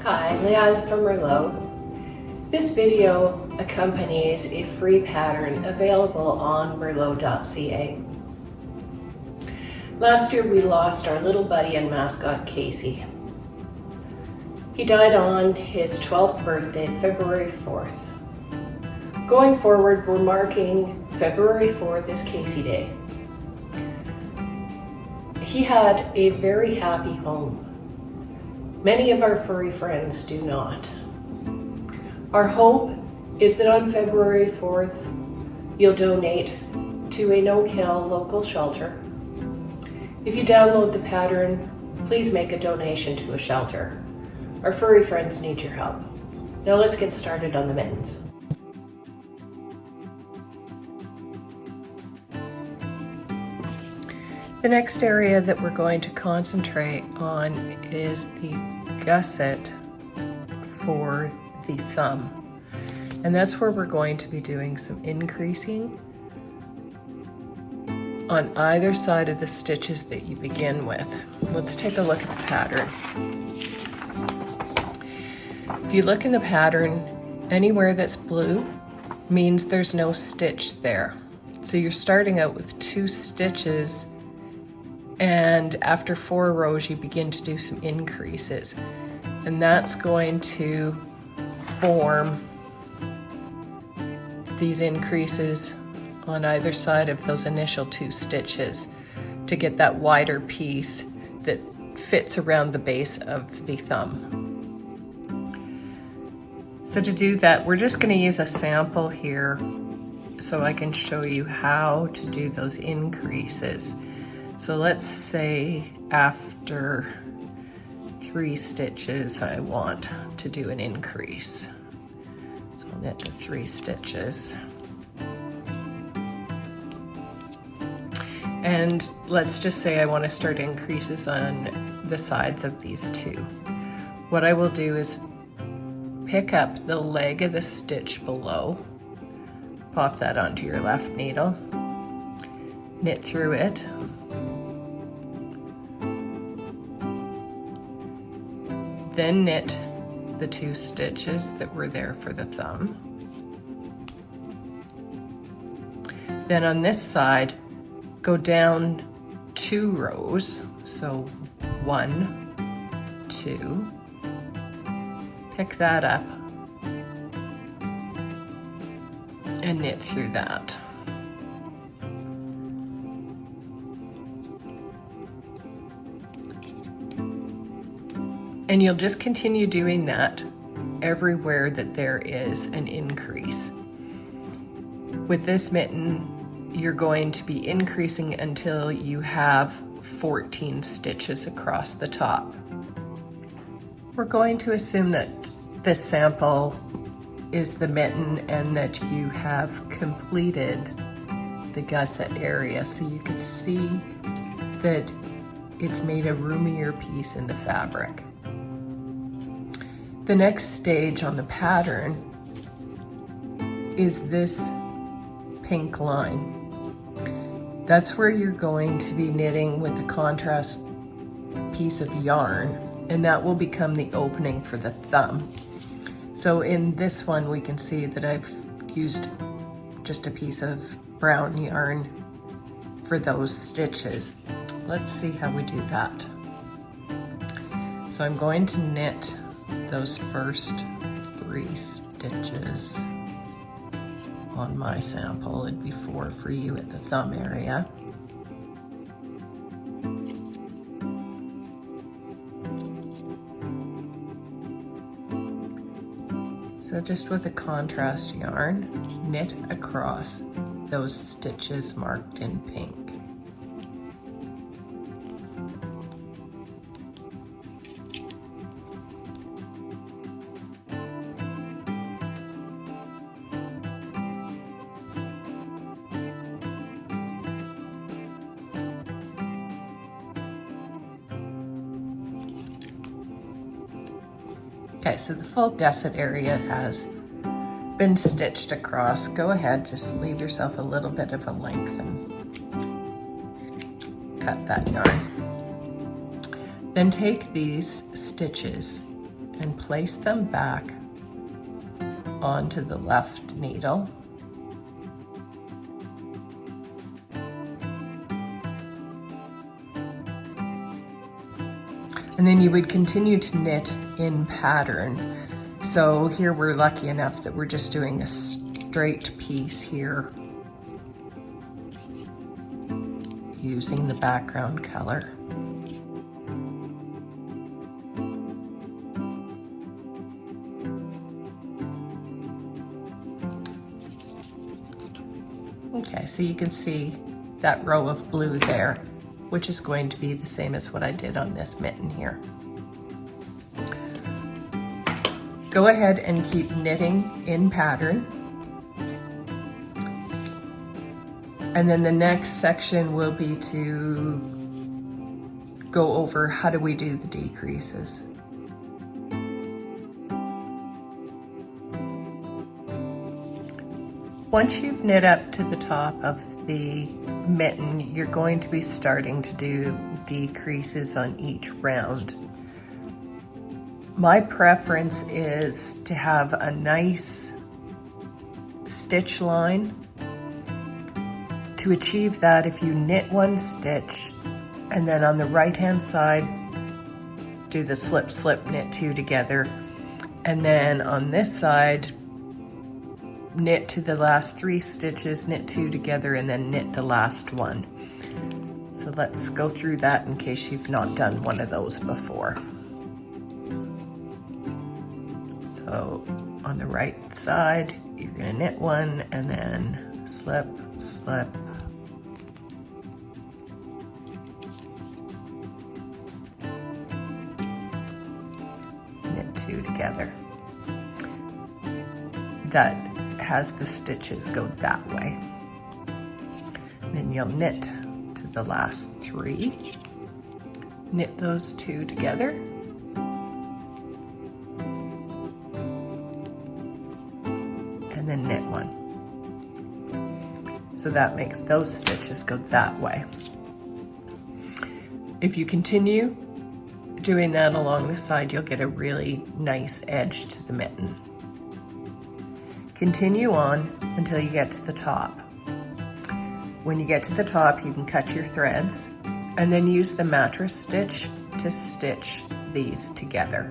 Hi, Leanne from Murlo. This video accompanies a free pattern available on Murlo.ca. Last year we lost our little buddy and mascot Casey. He died on his 12th birthday, February 4th. Going forward, we're marking February 4th as Casey Day. He had a very happy home. Many of our furry friends do not. Our hope is that on February 4th, you'll donate to a no-kill local shelter. If you download the pattern, please make a donation to a shelter. Our furry friends need your help. Now let's get started on the mittens. The next area that we're going to concentrate on is the gusset for the thumb. And that's where we're going to be doing some increasing on either side of the stitches that you begin with. Let's take a look at the pattern. If you look in the pattern, anywhere that's blue means there's no stitch there. So you're starting out with 2 stitches, and after 4 rows you begin to do some increases, and that's going to form these increases on either side of those initial 2 stitches to get that wider piece that fits around the base of the thumb. So to do that, we're just going to use a sample here so I can show you how to do those increases. So let's say after 3 stitches I want to do an increase. So I'll knit to 3 stitches. And let's just say I want to start increases on the sides of these 2. What I will do is pick up the leg of the stitch below, pop that onto your left needle, knit through it, then knit the 2 stitches that were there for the thumb. Then on this side, go down 2 rows, so 1, 2, pick that up and knit through that. And you'll just continue doing that everywhere that there is an increase. With this mitten, you're going to be increasing until you have 14 stitches across the top. We're going to assume that this sample is the mitten and that you have completed the gusset area, so you can see that it's made a roomier piece in the fabric. The next stage on the pattern is this pink line. That's where you're going to be knitting with a contrast piece of yarn, and that will become the opening for the thumb. So in this one we can see that I've used just a piece of brown yarn for those stitches. Let's see how we do that. So I'm going to knit those first 3 stitches on my sample. It'd be 4 for you at the thumb area. So just with a contrast yarn, knit across those stitches marked in pink. Okay, so the full gusset area has been stitched across. Go ahead, just leave yourself a little bit of a length and cut that yarn. Then take these stitches and place them back onto the left needle. And then you would continue to knit in pattern. So here we're lucky enough that we're just doing a straight piece here using the background color. Okay, so you can see that row of blue there, which is going to be the same as what I did on this mitten here. Go ahead and keep knitting in pattern. And then the next section will be to go over how do we do the decreases. Once you've knit up to the top of the mitten, you're going to be starting to do decreases on each round. My preference is to have a nice stitch line. To achieve that, if you knit one stitch and then on the right hand side do the slip slip knit two together, and then on this side knit to the last 3 stitches, knit 2 together, and then knit the last one. So let's go through that in case you've not done one of those before. So on the right side, you're gonna knit one and then slip, slip, knit 2 together. That has the stitches go that way. Then you'll knit to the last 3, knit those 2 together, and then knit 1. So that makes those stitches go that way. If you continue doing that along the side, you'll get a really nice edge to the mitten. Continue on until you get to the top. When you get to the top, you can cut your threads and then use the mattress stitch to stitch these together.